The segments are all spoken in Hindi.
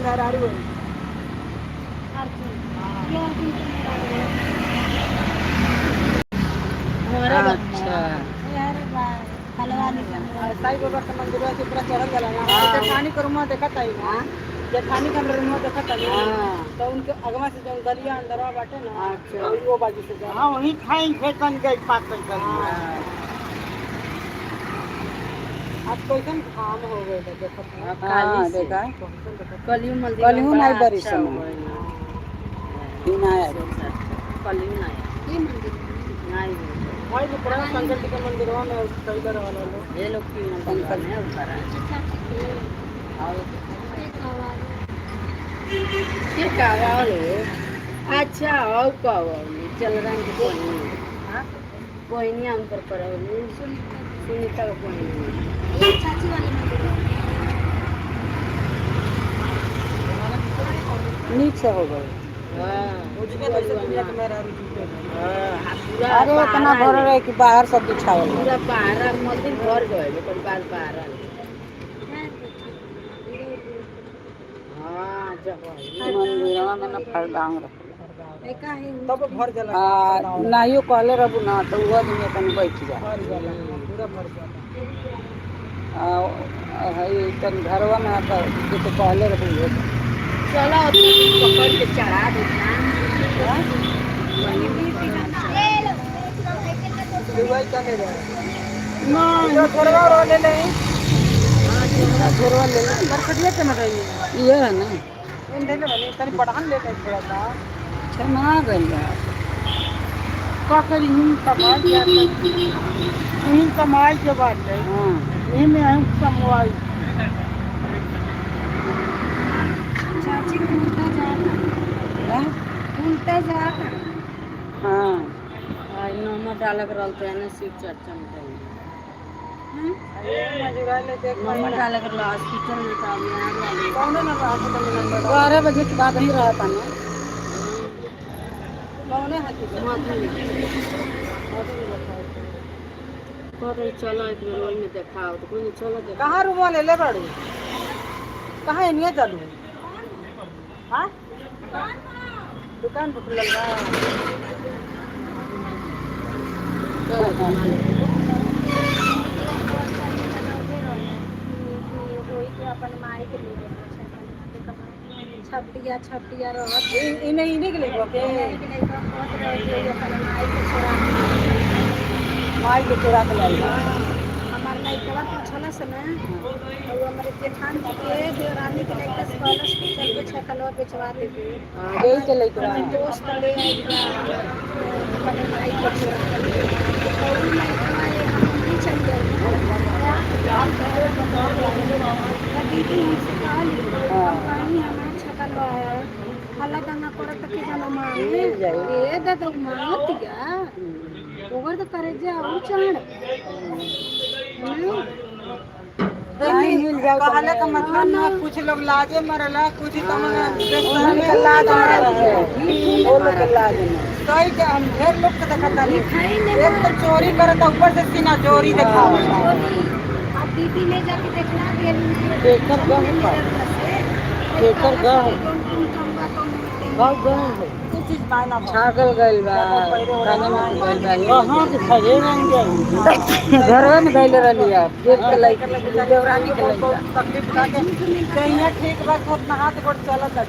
मेहरारू है। अच्छा साई बाबा का मंदिर है पूरा चढ़ल जाला ना। जेठानी का रूम देखा था ना, जेठानी का रूम देखा था ना, तो उनके अगवा से जो गलिया अंदरवा बाटे ना, वो बाजू से जा। हाँ वही खाई फेंकन गई पाकल कर आज कैसन काम हो गए देखो। हाँ देखा कलियू मंदिर कलियू नहीं बरी अच्छा समय हुआ है ना। बिना कलियू नहीं ये मंदिर नहीं भाई जो पूरा संकट के मंदिरवा में कई बार वाला लोग ये लोग की मंदिर है ऊपर है और ये कावाल अच्छा और कावाल चल रंग के कोई नहीं अंतर पर सुनीता का कोई नहीं चाची वाले मंदिर नीक से हो गए अरे इतना भर रहे कि बाहर सब बिछावल पूरा पहाड़ा मंदिर भर गए लेकिन बाद पहाड़ा हाँ जब मंदिरवा में न फरदांग रख तब भर जाला नाइयो कहले रहबू ना तो वह दिन तन बैठ जा भर जाला पूरा भर जाला। है तन घरवा में तो कहले रहबू चलो पकड़ के चढ़ा देना दुबई चले जाए ना जो घरवा रो ले ले घरवा ले ले बरकटिया के मत आइए ये है ना इन ले ले तनी पढ़ान ले ले थोड़ा सा छना गइल बा का करी हम कमाई जाते इन कमाई के बात है हां ये में हम कमाई चाची को उल्टा जाता हां आज नमक डालक रहते हैं ना शिव चर्चा में मजुरा ले देख नमक डालक रहा हॉस्पिटल में था यहाँ कौन ना हॉस्पिटल में नंबर 12 बजे के बाद ही रहा था ना कौन है चलो एक बेर वही में देखाओ तो कोई नहीं चलो देखा कहाँ रूम ले ले बड़ू कहाँ है नहीं चलू हाँ दुकान पर खुलल बा अपन माई के लिए छपटिया छपटिया रहत इन्हें इन्हें के लिए के माई के चोरा के लाई हमार लड़का पूछला से ना और हमारे जेठान जी के देवरानी के लड़का स्कॉलरशिप चल के छकलवा बेचवा देते यही के लेके अपने दोस्त ले आई अपने माई के चोरा के और लड़का हम नहीं चल गए दीदी हमसे कहीं हमारा छकलवा है हल्ला दंगा करत के जाना मांगे ए दादा मातिया ओवर तो करे जा और चढ़ नहीं मिल जाए कहले का मतलब ना कुछ लोग लाजे मरला कुछ तो उनके लाज मरल है वो लोग के लाज में सही के हम ढेर लोग के देखा ताली एक तो चोरी करत ऊपर से सीना चोरी दिखावता अब दीदी ले जाके देखना देखकर गह पर देखकर गह बहुत गह है कुछ चीज मायना छागल गइल बा खाने में गइल बा कहां से खजे रंग जाई घरवा में गइल रहलिया पेट के लइका देवरानी के लइका तकलीफ का के कहीं ठीक बा तो अपना हाथ गोड़ चलत है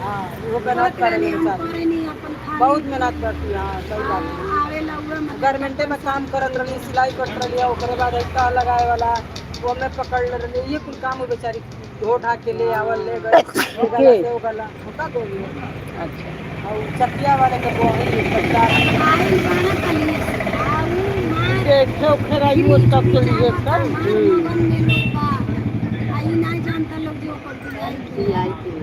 हां वो मेहनत करेंगे इंसान बहुत मेहनत करती है हां सही बात है गारमेंटे में काम करत रही सिलाई करत रही ओकरे बाद ऐसा लगाए वाला वो में पकड़ ले रही ये कुल काम वो बेचारी धो ढा के ले आवल ले गए वो गला होता दो अच्छा और चकिया वाले के बोही पचास देखे खराई वो तब के लिए कर आई नहीं जानता लोग जो कर आई थी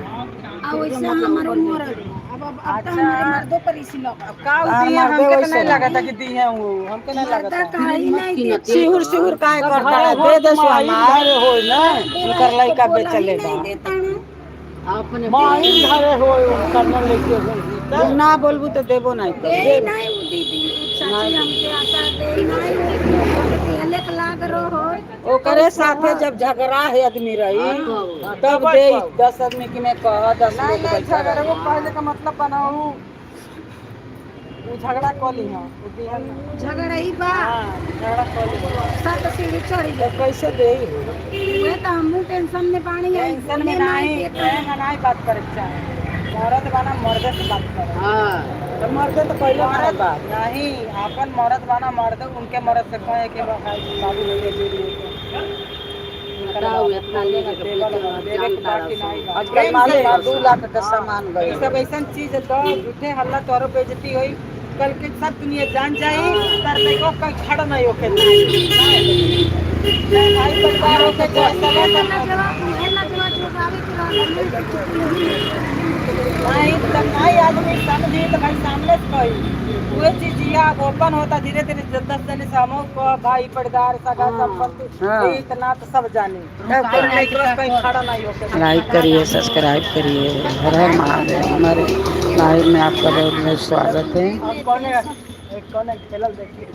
आ वैसे हमारो मोरल अब तो हमारे मर्दों पर इसी लोग का दिए हमके तो नहीं लगा था कि दी है वो हमके नहीं लगा था कहीं नहीं सिहुर सिहुर काहे करता है दे दे सो हमारे हो ना उनकर लइका बेचले बा देता ना अपने माई घरे हो करने लेके ना बोलबू तो देबो नहीं दे नहीं वो दीदी चाची हमके आता दे नहीं लेक लाग रहो ओकरे साथे जब झगड़ा है आदमी रही तब दे 10 आदमी की मैं कह 10 नहीं लोग नहीं बैठा झगड़ा रहे। वो कहले का मतलब बनाऊ वो झगड़ा कली हां वो दिहन झगड़ा ही बा हां झगड़ा कली सात सीढ़ी चढ़ तो गए कैसे दे वे तो हमहू टेंशन में पानी आई टेंशन में नहीं नहीं बात करे चाहे मर्द बना मर्द से बात करे हाँ तो मरते तो पहले मर्द बात नहीं अपन मर्द बना मर्द उनके मर्द से कहे कि बाबू ले बताओ इतना लेके देवे के बाकी नहीं बा। आजकल माले 2 लाख का सामान ये गए सब ऐसा चीज है तो झूठे हल्ला तोरो बेइज्जती होई कल के सब दुनिया जान जाई पर देखो कोई खड़ा नहीं होके भाई परिवार होके जैसा नहीं तब नहीं आदमी समझी तो भाई सामने से कही वो चीज या ओपन होता धीरे धीरे 10 जने समूह को भाई परिवार सगा संपत्ति हाँ। ये इतना तो सब जाने कहीं खड़ा नहीं होके लाइक करिए सब्सक्राइब करिए हर हर महादेव हमारे लाइव में आपका बहुत बहुत स्वागत है। अब कौन खेलल देखिए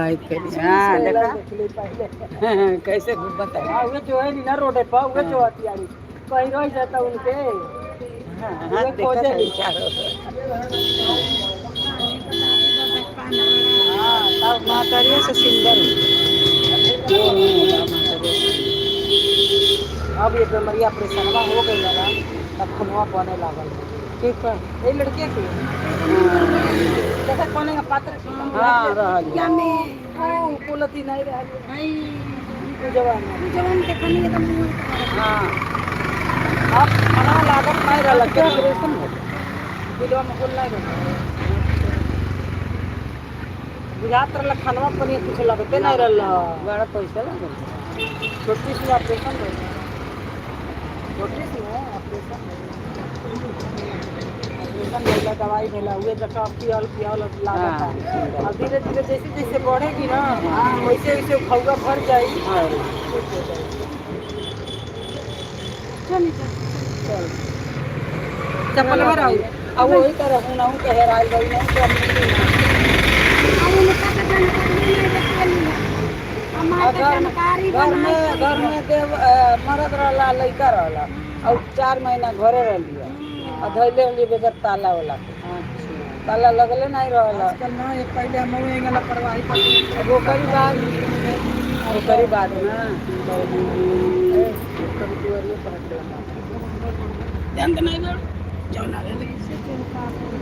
लाइक करिए हाँ देखा देख ली पहले कैसे बताए हाँ वो जो है ना रोडे पर वो जो हथियारी कहीं रह जाता उनके हाँ देखा था चारों हाँ तब मातारिया से सुंदर अब ये बेमरिया ऑपरेशनवा हो गई लगा तब खुनवा बने लागल ठीक है ये लड़के के देखा कोने का पात्र हाँ रहल क्या में ओ कुलती नहीं रहल भाई जवान जवान के खनी तो मुंह हाँ अब खाना लागत नहीं रहल के ऑपरेशन हो दिलवा में कुल नहीं रहल बुझात रहल खानवा पर कुछ लगते नहीं रहल बड़ा पैसा लगे छोटी सी ऑपरेशन हो छोटी सी है ऑपरेशन भेला दवाई भेला हुए जगह पियल पियल लागत है अब धीरे धीरे जैसे जैसे बढ़ेगी ना वैसे वैसे खौगा भर जाएगी चप्पल में रहू अब वही तरह हूँ ना हूँ के हेराइल गई ना तो घर में देव मरद रहला लड़का रहला और 4 महीना घरे रहलिए और धैले रहलिए बेगर ताला वाला ताला लगले नहीं रहला आजकल ना एक पहले हम हुए गला परवाही पर अब वो करी बात ना ध्यान नहीं ना जाना है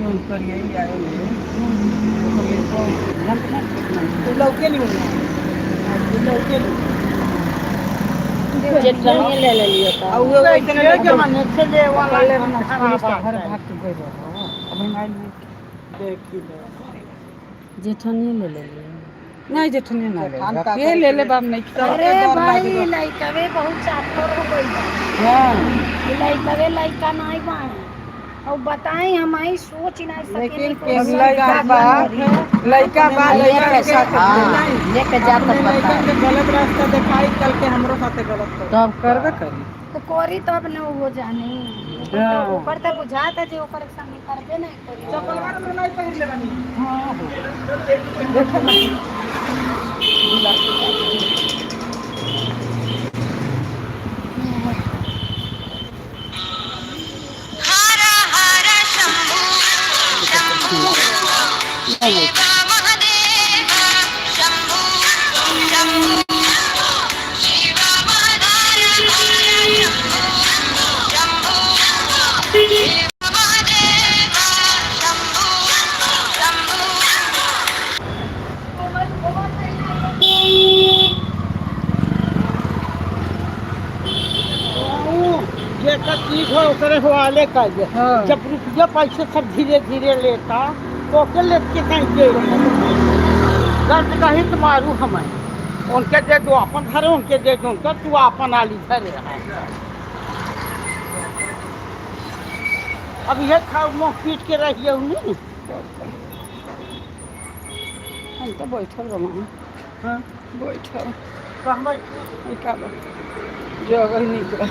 क्यों कर यही आए तो लौके नहीं होना लौके नहीं जेठनी ले लियो था अब वो इतने जमाने से ले वाला ले ना घर भाग के गए अब नहीं देखी जेठनी ले लियो नहीं जेठनी ना ये ले ले बाप नहीं अरे भाई लइकावे बहुत चाकर हो गई हां लइकावे लइका नहीं बा और बताएं हम आई सोच नहीं सके लेकिन लड़का बा लड़का के साथ लेके जाता लड़का के गलत रास्ता दिखाई कल के हमरो साथे गलत कर तो अब करबे करी तो कोरी तब न वो जानी ऊपर तो बुझाता जे ऊपर संग करबे नहीं करी चप्पल मार तो नहीं पहन ले बनी चीज हो ओकरे हवाले कर दे जब रुपया पैसे सब धीरे धीरे लेता तो के लेके कहीं दे दर्द कहीं तो मारू हमें उनके दे दो अपन घर उनके दे दो उनका तू अपन आली घरे अब ये खा मुँह पीट के रहिए नहीं हम तो बैठल रहो हाँ बैठल कहबै का जगह निकल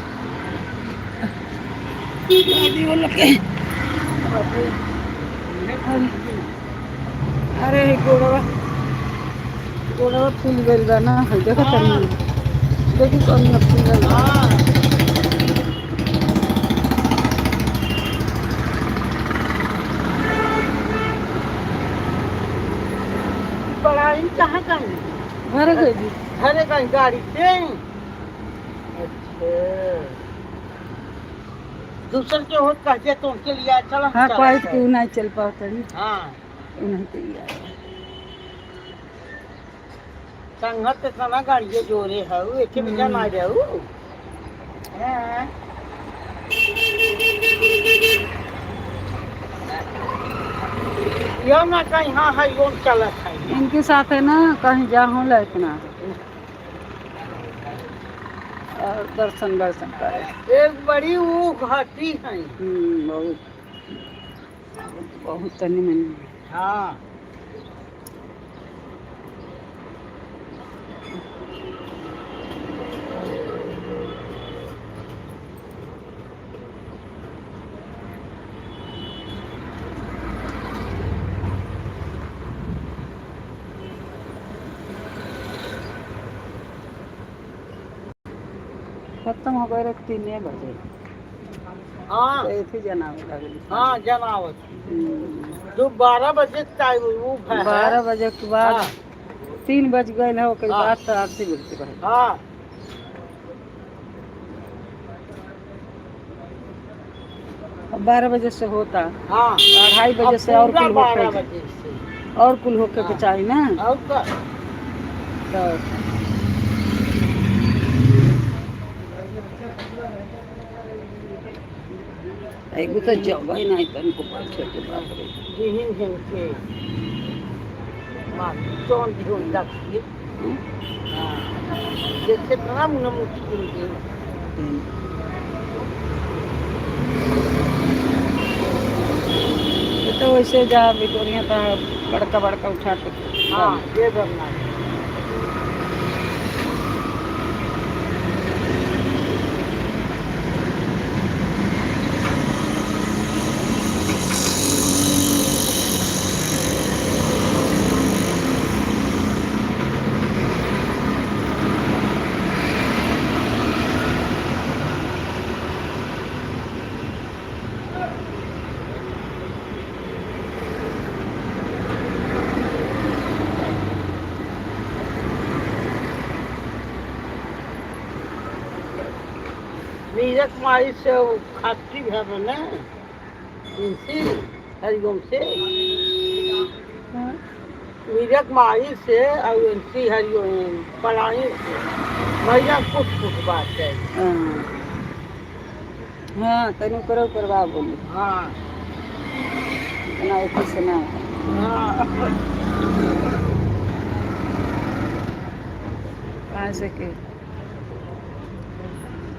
दादी बोल के अरे गोड़वा गोड़वा फूल गइल बा ना है देखो तनी देखी कौन न फूल गइल बा हाँ पढ़ाई कहाँ कहीं घर गई घरे कहीं गाड़ी से अच्छा दूसर के हो कहते तो उनके लिए चलो हाँ कोई क्यों नहीं चल पाओ तनी हाँ नहीं तो यार संगत तना गाड़िए जोरे है एक बिना ना जाऊ हाँ यो ना कहीं हाँ है यों चलत है इनके साथ है ना कहीं जा होला इतना और दर्शन दर्शन करे एक बड़ी वो घाटी है बहुत बहुत तनी मनी हाँ खत्म हो गए 3 बजे हाँ तो ऐसे जनावे लगली हाँ जनावत तो 12 बजे टाइम वो है 12 बजे के बाद हाँ 3 बज गए है ओकर हाँ। बाद तो आरती बोलते रहे हाँ अब 12 बजे से होता हाँ 2:30 बजे से और कुल 12 होके बजे से और कुल होके के चाहिए ना और का तो एगो तो जगह ही नहीं तनको बैठे के बाप रे जिहिन हिन के माँ चौन ढूंढ दक्षिए हाँ जैसे बड़ा मुना मुश्किल है ये तो वैसे जा विक्टोरिया तो बड़का बड़का उठा के हाँ ये करना है नीरज कुमारी से वो खाती है ना इनसे हरिओम से नीरज कुमारी से और इनसी हरिओम पढ़ाई से भैया कुछ बात है हाँ तनु करो करवा बोली हाँ इतना एक से ना हाँ कहाँ से के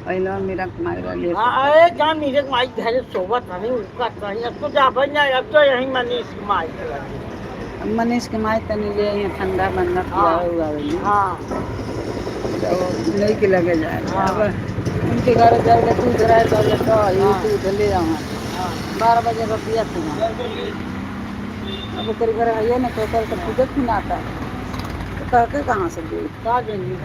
पहला मेरा मायरा ले अरे जहाँ नीरज कुमारी घर सोबत नहीं उसका कहीं अब तो जा बन जाए अब तो यही मनीष कुमारी मनीष के माय तनी ले यहाँ ठंडा बंदा पिया हुआ है हाँ तो नहीं के लगे जाए हाँ। अब उनके घर जाए दूध रहे तो ये तो ये दूध ले जाऊँ हाँ 12 बजे रुपया थी अब ओकर घर है ना तो कल तो पूजा भी ना आता तो करके कहाँ से दे का देंगे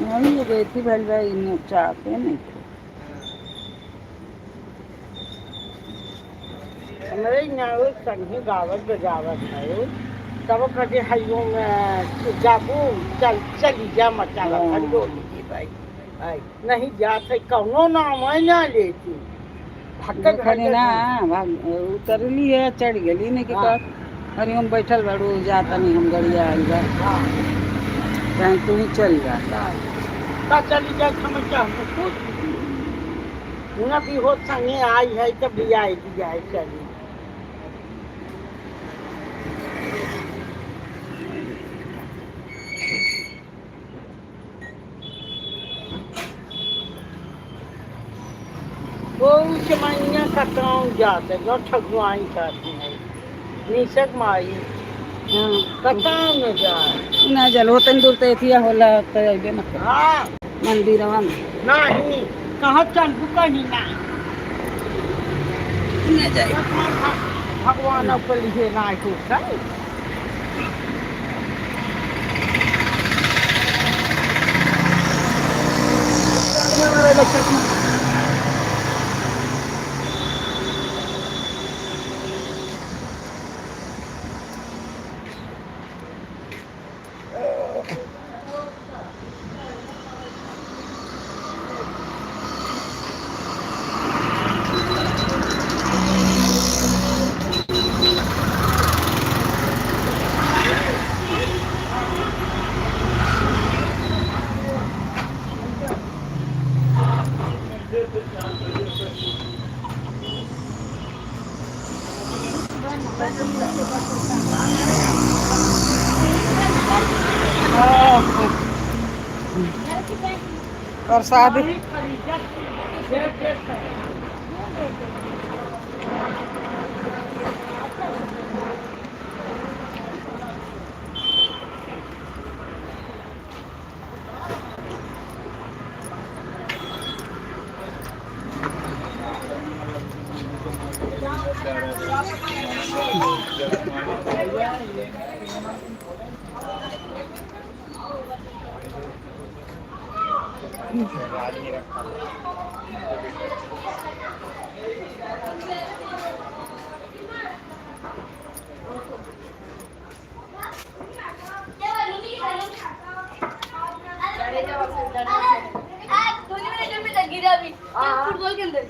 नहीं ये गई थी भैल भाई इन्हें चाहते नहीं थे हमारे यहाँ संघी गावत बजावत है तब कभी हरिओम जाबू चली जा मचा हरिओम जी भाई भाई नहीं जाते कौनो नाम है ना लेती भक्कत खड़ी ना उतरली है चढ़ गई नहीं कि हाँ। हरिओम बैठल बाड़ू जाता नहीं हम गड़िया आई बा हाँ कहीं तू ही चल जा का चली जाए समझा हमको कुछ न भी हो संगे आई है तब भी आएगी जाए चली वो चमाइया का काम जाते जो ठगवाई करती है निशक माई कताम में जाए ना जल होतन दूर तो एथिया होला तो अइबे न कर हाँ मंदिरवा में नहीं कहाँ चलबू कहीं ना में जाए भगवान ऊपर लिखे ना टूट प्रसाद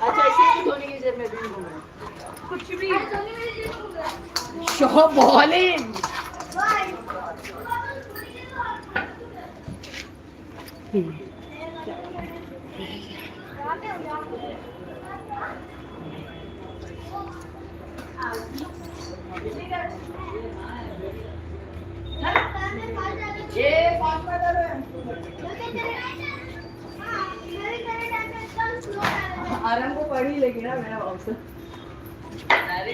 अच्छा इसे धोनी की जेब में कुछ भी शो बॉलिंग आराम को पढ़ी लेगी ना मेरा बाप से अरे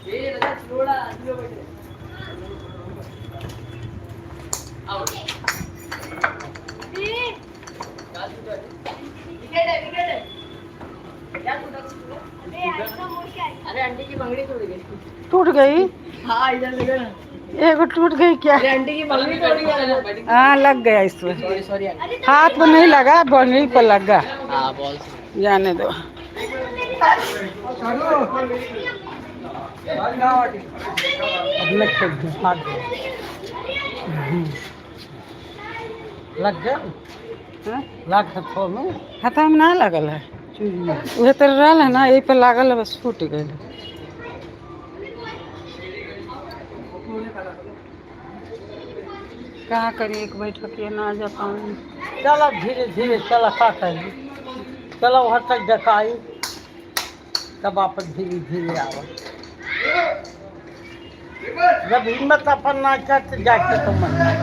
ये लगा छोड़ा जो बैठे आउट विकेट है क्या अरे आंटी की बंगड़ी टूट गई। हाँ इधर लगा ना एगो टूट गई क्या? अरे आंटी की बंगड़ी तोड़ी है हाँ लग गया इसमें, सॉरी सॉरी हाथ में नहीं लगा, बंगड़ी पर लगा। हाँ बॉल जाने दो। लग गया हाथ में ना लगल है, वह तो रहा है ना, यही पर लागल है, बस फूट गए। कहाँ करी एक बैठक ये ना जा पाऊँ। चलो धीरे धीरे चला का करी, चलो वहाँ तक दिखाई, तब वापस धीरे धीरे आवा। जब हिम्मत अपन ना करते जाके तो मन है।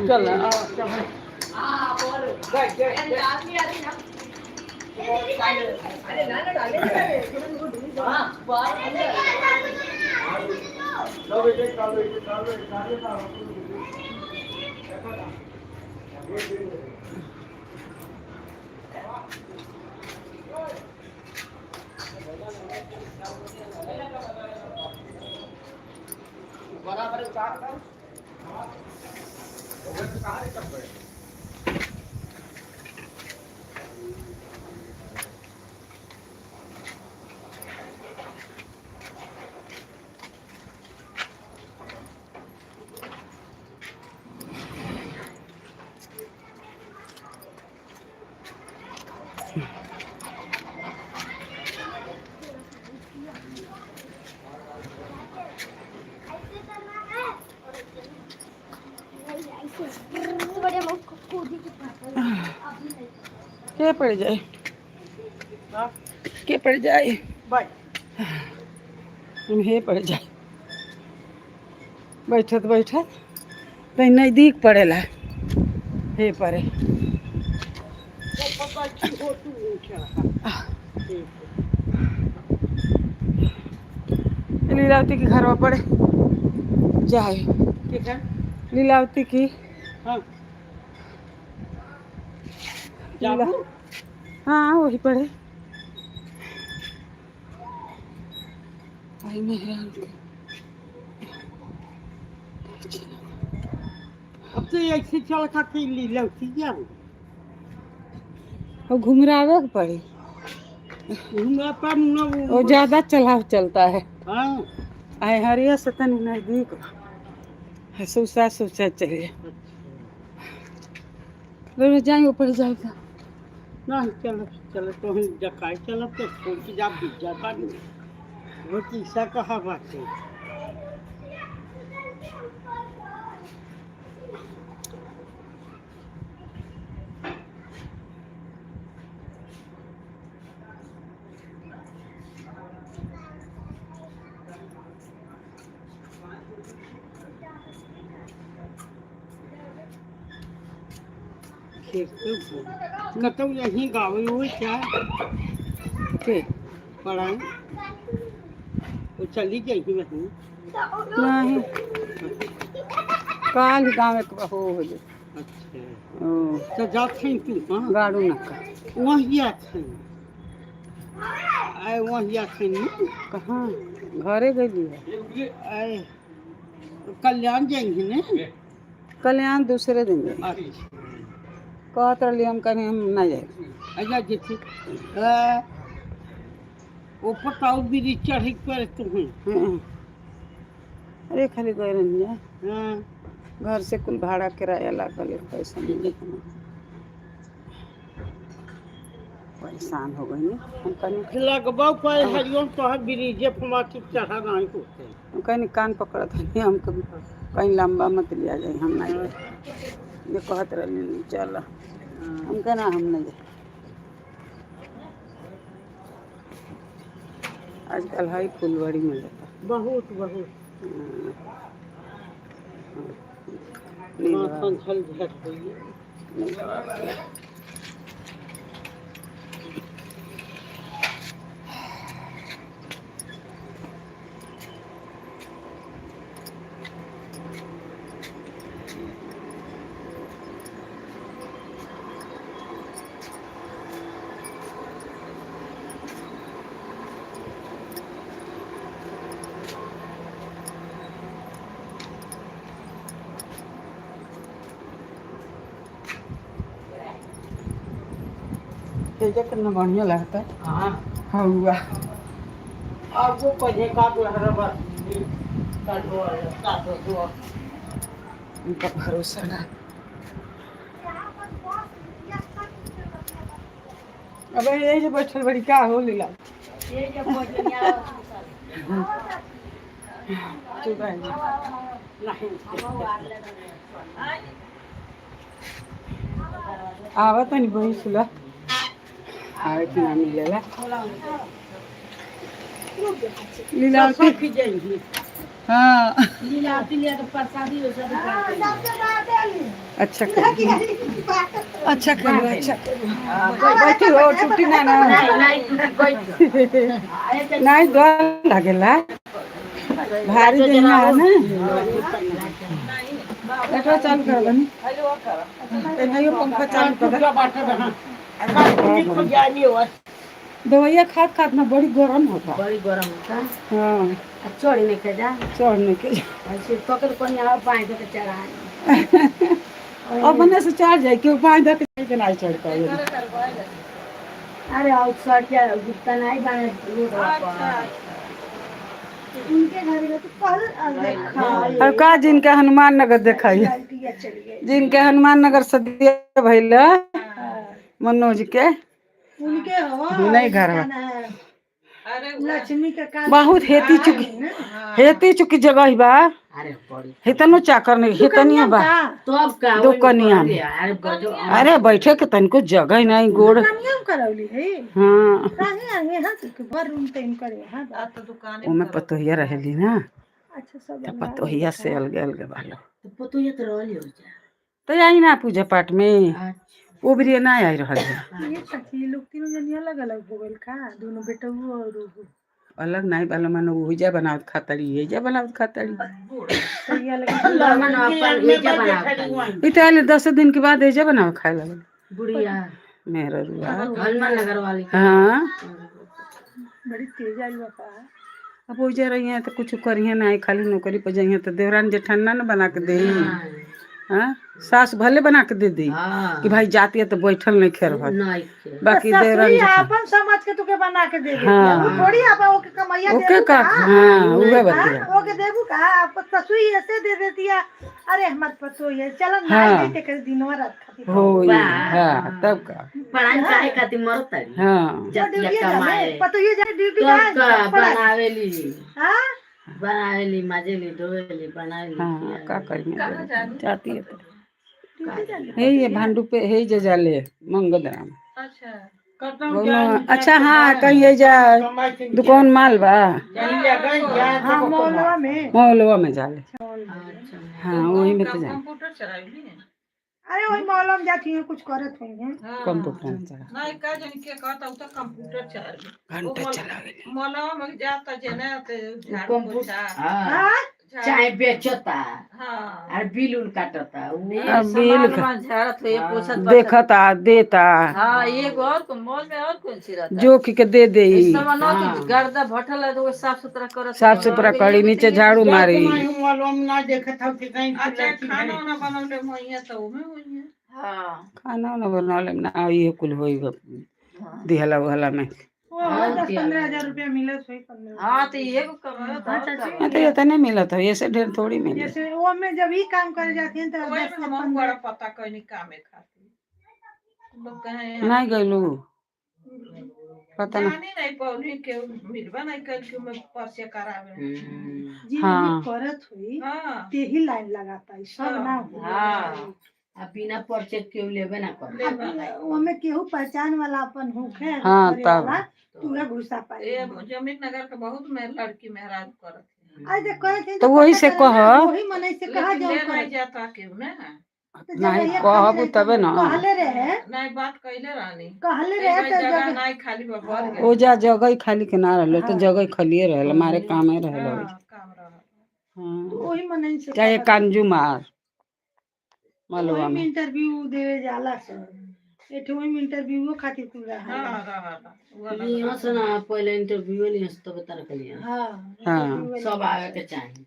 चलो के पड़ जाए, के पड़ जाए, हे पड़ जाए। बैठत बैठत तई नजदीक पड़ेला हे परे लीलावती की घर में पड़े जाए ठीक है लीलावती की हाँ लीला- हाँ वही पड़े आई मेहरान के अब तो ऐसे चल खाती लीलावती क्या वो घुमरावे के पड़ी घूमरा पर न वो ज्यादा चलाव चलता है हाँ आए हरिया से तनी नजदीक है सुसा सुसा चलिए लोग जाएंगे ऊपर जाएगा नहीं चलो चलो तो हम जकाई चलो तो छोड़ के जा बीजा पानी वो तीसरा कहा बात है कतौ यहीं गाँव वो क्या के पढ़ाई वो चली गई वहीं नहीं काल गाँव एक हो गए अच्छा ओ तो जाते तू हाँ गाड़ू नक्का वहीं आते आए वहीं आते नहीं कहाँ घरे गई है आए कल्याण जाएंगे ना कल्याण दूसरे दिन जाए अच्छा कहत रही हम कहीं हम ना जाए अच्छा जैसे ऊपर ताऊ भी चढ़े पर तुम्हें अरे खाली गए नहीं जाए हाँ घर से कुल भाड़ा किराया लागल है पैसा मिले परेशान हो गई ना हम कहीं लगभग पर हरिओम तो ब्रिजे फमा के चढ़ा नहीं होते हम कहीं कान पकड़त नहीं हम कभी कहीं लंबा मत लिया जाए हम ना जाए ये कहत रही चल हम कहना हम नहीं जाए आजकल हाई फुलवाड़ी में जाता बहुत बहुत नींद संथल झट हुई तेजा कितना बढ़िया लगता है हाँ हुआ अब वो पढ़े का लहरा बस उनका भरोसा ना अब यही जो बैठल बड़ी का हो लीला चुप रह आवत नहीं बही सुला आवे कि ना मिलेला लीलावती की जाएंगी हाँ लीलावती लिया तो प्रसादी वैसा अच्छा कर अच्छा कर अच्छा बैठी हो छुट्टी ना ना नहीं डर लगेला भारी दिन में है ना देखो चालू कर बनी नहीं पंखा चालू कर दवाइया खाद खाद में बड़ी गर्म होता बड़ी गरम होता हाँ चढ़ी नहीं के जा चढ़ने के ऐसे पकड़ को यहाँ पानी दे के चढ़ा अपने से चढ़ जाए क्यों पानी दे के नहीं चढ़ता है अरे और सर क्या गुप्ता नहीं बने रोड पर उनके घर में तो कल देखा और का जिनके हनुमान नगर दिखाइए जिनके हनुमान नगर सदिया भैल मनोज के उनके हो नहीं घर लक्ष्मी का काल बहुत हेती चुकी जगह ही बा अरे बड़ी हेतनो चाकर नहीं हेतनी बा तो अब का दो कनिया में। अरे गजो अरे बैठे के तनको जगह नहीं गोड़ नियम करौली है हाँ काहे आगे हां तो बर रूम टाइम करे हां ओमे पतोहिया रहेली ना अच्छा सब तो पतोहिया से अलगे अलगे वाला तो पतोहिया तो रहली हो जा। तो आई ना पूजा पाठ में अच्छा वो भी ना आई रहा है। ये सखी लोग तीनों जनी अलग अलग हो गइल का दोनों बेटा और वो अलग नहीं वाला मन उजा बनावत खातड़ी एजा बनावत खातड़ी सही लगे लमन अपन एजा बनावत इताले 10 दिन के बाद एजा बनाव खाए लगल बुढ़िया मेरा रुआ हनुमान नगर वाली के। हाँ बड़ी तेज आई बापा अब उजा रही हैं तो कुछ करिए ना खाली नौकरी पर जाइए तो देवरान जेठाना ना बना के दे हाँ सास भले बना के दे दी हाँ कि भाई जाती है तो बैठल नहीं खेर भर नहीं के बाकी देवरान जेठान अपन समझ के तुके बना के दे हाँ। वो थोड़ी आप ओके कमैया ओके देबू का का हाँ उहे बतिया ओके देबू का आप ससुई ऐसे दे देती है अरे हमार पतो ये चलो ना हाँ। देते कर दिनवा रात खातिर हो वाह। हाँ तब का पढ़ाई काहे खातिर मरतरी हाँ जतिया कमाए पतो ये जाए ड्यूटी तब का बनावेली हां बनावेली माजेली धोवेली बनावेली हाँ का करिए जाती है तो ड्यूटी जाने हे ये भांडू पे हे जे जाले मंगलराम अच्छा बोलो अच्छा हाँ कहीं ये जा दुकान माल बा हां मौलवा में मौलवा में जाले अच्छा हाँ वही में तो जा कंप्यूटर चलाइली अरे वही मौलवा में जाती है कुछ करत हुई है कंप्यूटर में चला नहीं का जन के कहता उ तो कंप्यूटर चलाइली घंटा चला गए मौलवा में जाता जेने ते झाड़ू पोछा हाँ चाय बेचता हाँ और बिल उल काटता अब बिल का झाड़त है पोछत देखता देता हाँ एगो और को मॉल में और कौन सी रहता जो की के दे दे सामानों की गर्दा भटल है तो वो साफ सुथरा करत साफ सुथरा करी नीचे झाड़ू मारी अच्छा खाना वाना बनौले मोइया तो उमे होइए हाँ खाना ना बना ले ना ये कुल होई दिहला वहला में वो 10-15 हजार रुपया मिले सोई 15 हाँ तो ये को करो हाँ तो ये तो नहीं मिला था ये से ढेर थोड़ी मिले जैसे वो में जब ही काम करे जाती हैं तो वही 10 में से हम 15 बड़ा पता कहीं काम है खाती लोग कहे नहीं गइलू पता नहीं जानी नहीं पौनी के मिलवा नहीं कर के मैं परसे करावे जी हाँ। नहीं करत हुई हाँ ते ही लाइन लगाता है सब ना हो हाँ अब बिना पर्चे क्यों लेबे ना कर वो में केहू पहचान वाला अपन होखे हाँ, करे तब। वाला तूहे घुसा पाए ये जमीन नगर के बहुत में लड़की मेहराज करत है आज कहे थे तो वही से कह वही मने से कहा लेकिन जाओ ले करे नहीं जाता क्यों ना नहीं कहबू तबे ना कहले रहे नहीं बात कहले रानी कहले रहे तो जगह जब नहीं खाली बबर गए ओ जा जगह खाली के ना रहलो तो जगह खाली रहल हमारे कामे रहलो काम रहा हाँ वही मने से चाहे कांजू मार मलवा वही में में इंटरव्यू देवे जाला सर एठे वही में इंटरव्यू खातिर कुल रहा हाँ रहा वो अलग यहाँ से ना पहले इंटरव्यू लिया तो बता रखलिए हां हाँ। interview सब वाला। आवे के चाहिए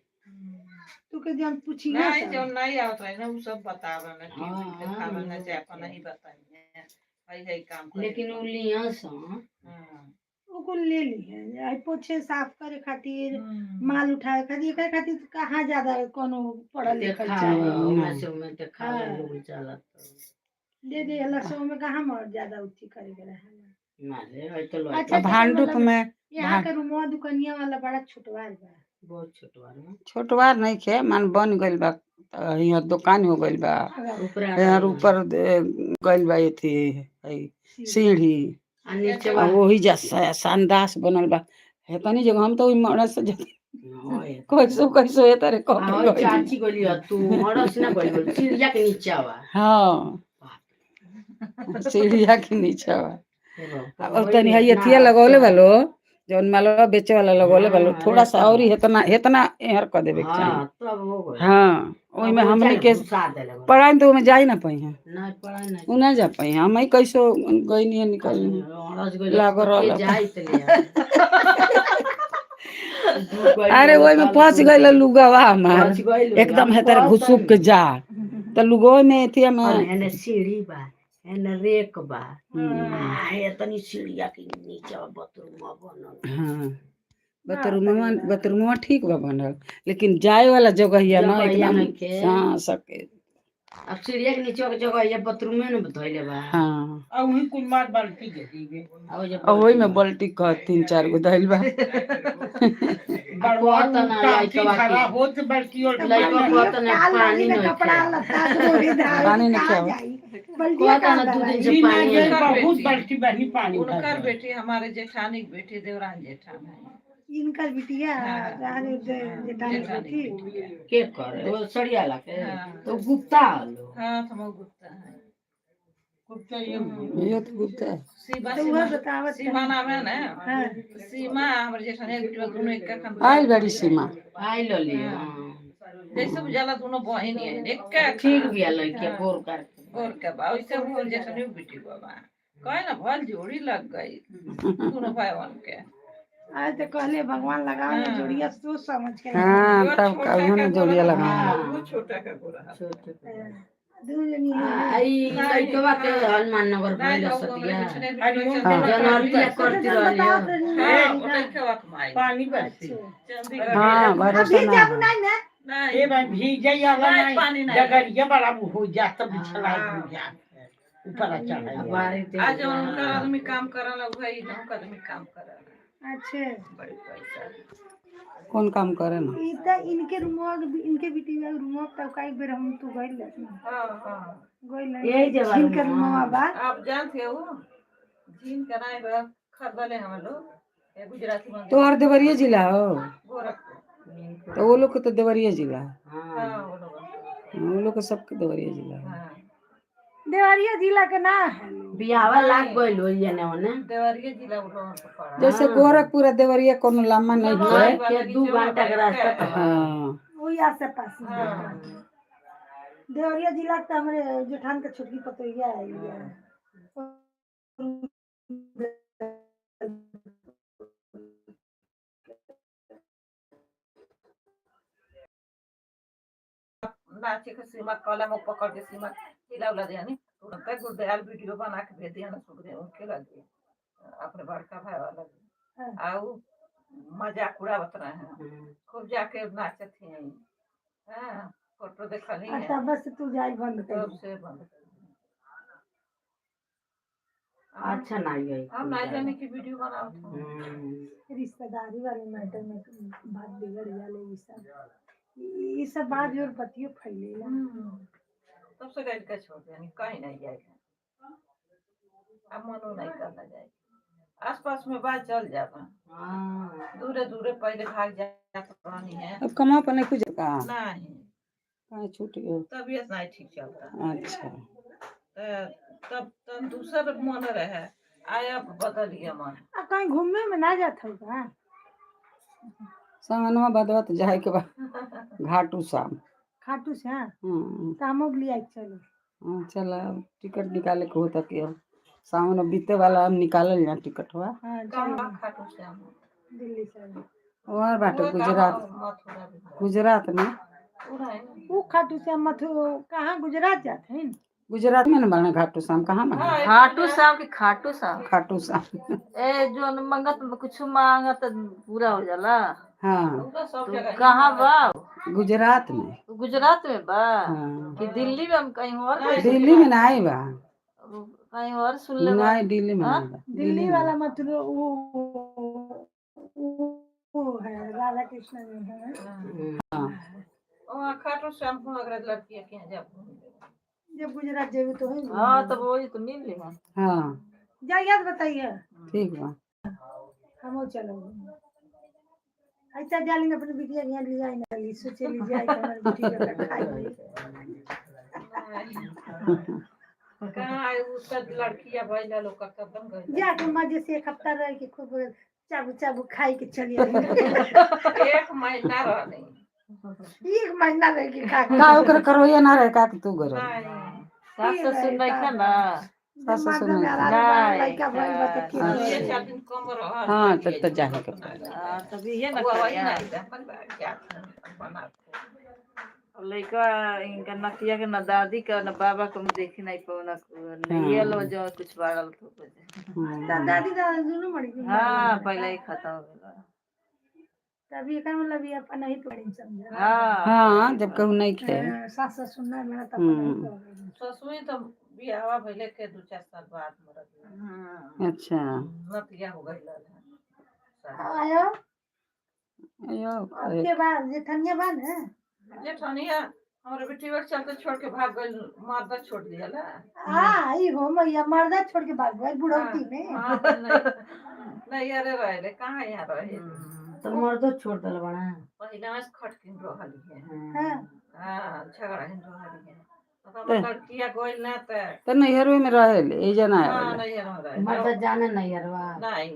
तू के जन पूछी नहीं जो नहीं आवत रहे ना वो सब बतावे ना टीवी हाँ, पे खावे ना से अपन नहीं बताइए भाई है काम करे लेकिन उ लिया से हाँ। वो कुल ले ली है आई पोछे साफ करे खातिर हम्म। माल उठाए खातिर एकरे खातिर कहाँ ज्यादा कोनो पढ़ल लिखल देखा चाहिए में से में देखा हाँ। लोग चला दे दे लसो में कहाँ मर ज्यादा उठी करे के रहे माले है तो लोग अच्छा, भांडुप में यहाँ के रूमवा दुकनिया वाला बड़ा छोटवार बा बहुत छोटवा में छोटवार नहीं खे मन बन गइल बा यहाँ दुकान हो गइल बा ऊपर यहाँ ऊपर गइल बा थी सीढ़ी आ नीचे आ वही जा संडास बनल बा है तनी जगह हम तो ओइ मरद से कैसो कैसो है तारे कह के गइल। चाची गोली तू मरस ना गोली सीढ़िया के नीचे आवा हाँ सीढ़िया के नीचे बा अब तनी है एथिया लगौले वालो जौन मालवा बेचे वाला लगौले वालो थोड़ा सा और ही इतना इतना एहर कर देवे के चाहिए हां तब हो गई हाँ ओइ में हमने के साथ दे लगा पढ़ाई तो में जाई ना पाई हैं नहीं पढ़ाई नहीं उ ना जा पाई हम ही कैसो गई नहीं निकल रस गोली लागो रहल। जाई त लिया अरे ओइ में फंस गइल लुगावा हमार एकदम है तेरे घुसुक के जा त लुगो में एथिया में एने सीढ़ी बा एने रेक बा है तनी सीढ़िया के नीचे बाथरूम बनल हाँ बतरुमा ठीक बा बनल लेकिन जाए वाला जगह या ना जगहिया एकदम नइखे। हाँ सके अब सीढ़िया के नीचे के जगह ये बाथरूम में न धइले बा हाँ आ वही कुल मार बाल्टी दे दीबे आ जे और वही में बल्टी का 3-4 गो धइल बा बड़वा तना लइका खराब होत बाल्टी और लइका को तना पानी नहीं कपड़ा लत्ता धोए धार पानी नहीं कहाँ खाओ। जाई बल्टिया को तना 2 दिन से पानी उनकर बहुत बेटी- बाल्टी बनी पानी उनकर बेटी हमारे जेठानी की बेटी देवरान जेठान है इनका बिटिया रानी जेठानी बेटी के कर वो सड़िया लाके तो गुप्ता आलो हाँ तो हम गुप्ता है गुप्ता ये तो गुप्ता है। सीमा तो वह बतावत सीमा नाम है ना हाँ सीमा हमारे जेठानी एक बेटी दोनों एक का खान आई बड़ी सीमा आई लली जैसे बुझाला दोनों बहन है एक का ठीक भी लड़की गोर कर गोर के बा वैसे वो जेठानी बेटी बाबा कहे ना भल जोड़ी लग गई दोनों भाई बहन के आज तो कहले भगवान लगाओ ना जोड़िया सोच समझ के हाँ तब कभी ना जोड़िया लगा वो छोटा का गोरा दू जनी आई लड़कवा के हनुमान नगर भइल सतिया जनवरी ला करती रहली पानी हाँ भरोसा ना है। नहीं भाई भीजई वाला नहीं पानी नहीं जगरिया बड़ा हो जाता बिछला हो जा ऊपर चढ़ा बारी आज उनका आदमी काम करला भाई हम आदमी काम करला अच्छे बड़ी पैसा कौन काम करे ना इता इनके रूमवा इनके बेटी में रूमवा तब कई बेर हम तू गइल हां हां गइल यही जगह इनके रूमवा बा आप जानते हो जिन कराए बा खरदले हम लोग ये गुजराती में तो हर देवरिया जिला हो गोरखपुर तो वो लोग को तो देवरिया जिला है। हां वो लोग वो लोग को सबके देवरिया जिला है। हां देवरिया जिला के ना बियावा लाग गइल होइए ने ओने देवरिया जिला उठो पड़ा जैसे गोरखपुर देवरिया कोनो लामा नहीं है। के 2 घंटा के रास्ता पर हाँ वही आस पास में देवरिया जिला के हमरे जेठान के छोटकी पतोहिया है नाचे के सीमा कला में पकड़ के सीमा हिलावला देनी तुरंत गुरदयाल वीडियो बना के भेज दिया ना सुबह उनके लगे अपने बड़का भाई वाला आउ मजाक उड़ावत रहे हैं खूब जाके नाचत थे हां फोटो देखली है अच्छा बस तू जाई बंद कर तब से बंद कर अच्छा नहीं गई हम ना जाने की वीडियो बनावत हूं रिश्तेदारी वाले मैटर में बात बिगड़ जाले ये सब बात जोर पतियो फैलेला तब से गैर का छोड़ यानी कहीं नहीं जाएगा अब मनो नहीं करना जाएगा आसपास में बात चल जाता दूरे दूरे पहले भाग जाता पुरानी है अब कमा पने कुछ का नहीं कहाँ छूट गया तबीयत नहीं ठीक चलता अच्छा तब दूसरा मन रहे आया बदल गया मन अब कहीं घूमने में ना जाता होगा संगनवा बदवा तो जाए के बाद घाटू शाम खाटू से हाँ हाँ कामों के लिए चलो हाँ, चला टिकट निकाले के होता कि अब सावन बीते वाला अब निकालल जा टिकट हुआ हाँ कहाँ खाटू श्याम दिल्ली से और बाटे वो गुजरात मथुरा भी गुजरात में पूरा है ना। वो खाटू से कहाँ गुजरात जाते हैं गुजरात में ना बना घाटू शाम कहाँ बना खाटू साहब की खाटू साहब खाटू शाम ए जो मंगत कुछ मांगत पूरा हो जाला हाँ पूरा सब जगह कहाँ बा गुजरात में गुजरात में बा हाँ कि दिल्ली में हम कहीं और गए? दिल्ली में ना आई बा कहीं और सुन ले बा। नहीं दिल्ली में नहीं बा दिल्ली वाला मतलब वो है राधा कृष्ण में है हाँ वहाँ खाटू श्याम को अगर लड़कियाँ के यहाँ जब जब गुजरात जेबी तो है हाँ तब वही तो मिल ली हम हाँ जा याद बताइए ठीक बा हम चलो अच्छा जाली अपने बिटिया यहाँ ले जाए ना ली सोचे ली जाए हमारी बिटिया का खाई कहाँ आए उसका लड़कियाँ भाई लोग का कदम गए जाके मजे से एक हफ्ता रह के खूब चाबू चाबू खाई के चली आई एक महीना रह नहीं एक महीना रह के खा के का ओकर करोया ना रहे का कि तू करो नहीं सास ससुर नहीं था ना सास ससुर में नहीं आराम लड़का भाई बता के हाँ। ये 4 दिन कम रहा हाँ तब तो जाने के पड़े तब ये ना वो वही करिया। नहीं था पर क्या बना अब लड़का इनका नकिया के न दादी का न बाबा को हम देखी नहीं पाऊ न ये लो जो कुछ बाड़ल तो कुछ दादी दादा दोनों मर गए हाँ पहले ही खत्म हो गया तभी एक मतलब ये अपन नहीं पड़ी समझा हाँ हाँ जब कहूँ नहीं खे सास सुनना मेरा तब ससुई तो बियाह भइले के 2-4 साल बाद मर गई अच्छा नतिया हो गई आयो अयो के बाद जेठनिया बाद है जेठनिया हमारे बेटी के चलते छोड़ के भाग गई मर्दा छोड़ दिया ला आई हो मैया मर्दा छोड़ के भाग गई बुढ़ौती में हाँ, नहीं अरे रहे कहाँ यहाँ रहे तो मर्दो छोड़ दल बड़ा पहिला में खटकिन रहली है हाँ हाँ झगड़ा हिन रहली है तो हमर लड़किया गोइल ना तो नैहरवे में रहेले ए जना हाँ नहीं रहे मर्द जाने नहीं हरवा नहीं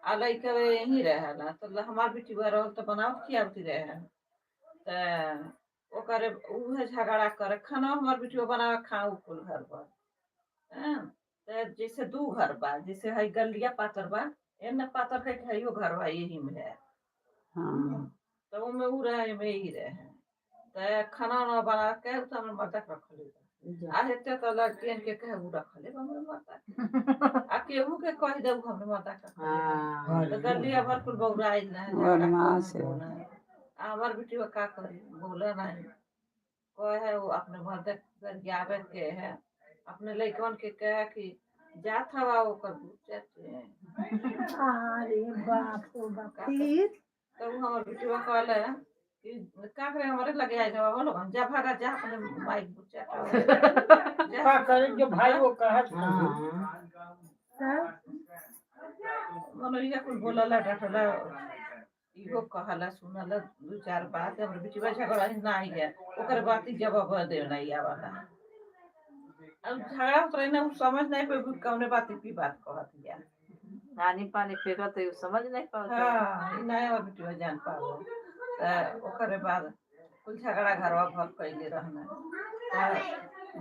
आ लइका यही रहेला तो हमार बेटी रह तो बनावट खियावती रहे तो ओकरे उहे झगड़ा करे खाना हमार बेटी बनावे खाऊ कुल घर पर हाँ, तो जैसे दू घर बा जैसे है गलिया पातर बा एने पातर है कि हइयो घर बा यही में है हाँ तो वो में उ रहे में ही रहे तो खाना ना बना के तो हमर माता के रखले आ हेते तो लड़कियन के कहे उ रखले हमर माता आ केहू के कह दे हमर माता के हाँ तो गलिया भर कुल बौराइल ना बदमाश है। हमार बेटी का करी बोले नहीं कहे वो अपने मर्द गरियावे के है अपने लइकन के कहे कि जात हवा ओकर बुझते अरे बाप रे बाप फिर तो हमार बेटी कहले कि का करे हमारे लगे आए जब बोलो जा भागा जा अपने माइक बुझते का करे जो भाई वो कहत मनोरिया कुल बोलला डटला इहो कहला सुनला दू चार बात हमर बेटी झगड़ा ना आई है ओकर बात ही जवाब दे नहीं आवाला अब झगड़ा तो ना समझ नहीं पे कौने बात की बात कहत या पानी पानी फेंकत है समझ नहीं पाता हां नहीं और बेटी जान पाओ ओकरे बाद कुल झगड़ा घरवा भर कैले रहना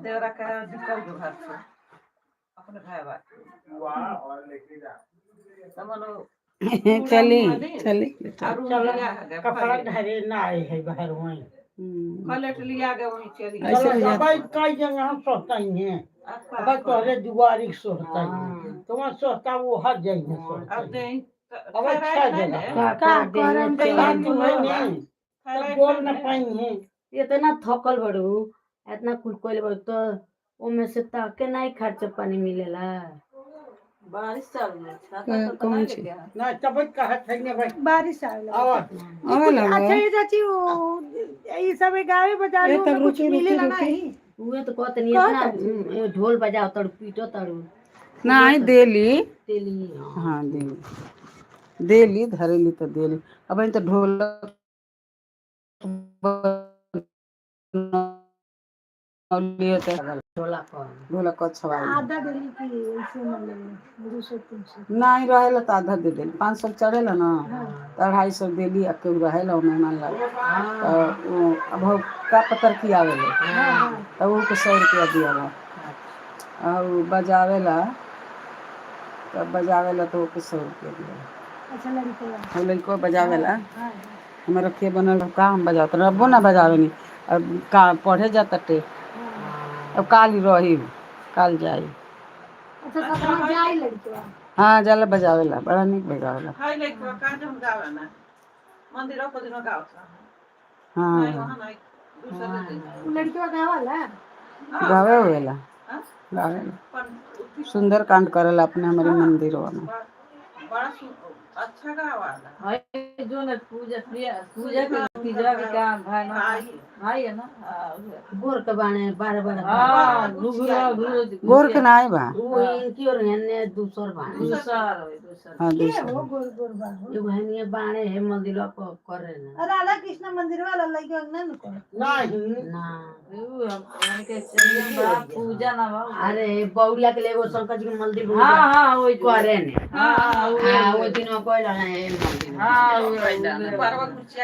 देवरा का निकल जो घर से अपने भाई बात समनो चली चली कपड़ा धरे ना आए है बाहर वहीं पलट लिया गए वहीं चली ऐसे भी भाई कई जगह हम सोचता ही हैं भाई तोहरे दुआरी सोचता ही तो वहाँ सोचता वो हर जगह सोचता अब नहीं अब अच्छा जगह का करम तू नहीं तब बोल न पाई हैं इतना थकल बड़ू इतना कुल कोइल बड़ू तो ओमे से ताके नहीं खर्च पानी मिलेला बारिश चालू है कौन सी ना तब कहत है ने भाई बारिश आवेला आवाज अच्छा ये चाची वो ये सब गावे बजा लो तब कुछ रुकी, मिलेला रुकी, नहीं उहे तो कहत नहीं इतना ढोल बजाओ तड़ पीटो तड़ू नहीं देली तेली हाँ देली देली धरेली तो देली अब तो ढोलक ढोलक को छवाई आधा दिल्ली की ऐसे मतलब 200-300 नहीं रहेला तो आधा दे देली 500 चढ़ेला ना तो 250 देली आ केहू रहेला मेहमान लगे तो अब का पतर की आवेले तो वो के 100 रुपया दियाला और बजावेला तब बजावेला तो ओके 100 रुपया दियाला अच्छा लड़का हम लड़को बजावेला हमारे रखे बनल का हम बजाते रबो ना बजावे नहीं अब का पढ़े जाता टे अब काल ही रही काल जाई अच्छा सब जाई लड़का हाँ जाला बजावेला बड़ा निक बजावेला हाय लाइक का जम गावे ना मंदिरों को दिन गाओ हाँ नहीं वहां नहीं दूसरे दिन लड़का गावाला गावे होवेला गावेला पर सुंदर कांड करेला अपने हमारे मंदिरों में बड़ा अच्छा गावाला भाई जो ने पूजा पूजा की जगह का भाई ना भाई है ना गोर के बाणे बार बार हां घुघरा गोर के नाई बा वो इनकी और हने दूसर बाणे दूसरा हाँ के दूसरा हो गोल गोल बाबू एगो हने बाणे है मंदिर को करे ना राधा कृष्ण मंदिर वाला लड़का ना न कर नहीं ना उनके चलिए बड़ा पूजा ना बा अरे बौलिया के लेगो शंकर जी के मंदिर हां हां वही करे ने हां वो दिन में कोई लगा है मंदिर हां परवा कुछ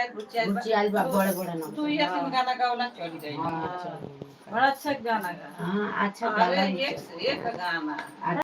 बुचियाल बा बड़े बड़े ना तू ये तीन गाना गावला चली गई अच्छा बड़ा अच्छा गाना गा हाँ अच्छा अरे गाना एक गाना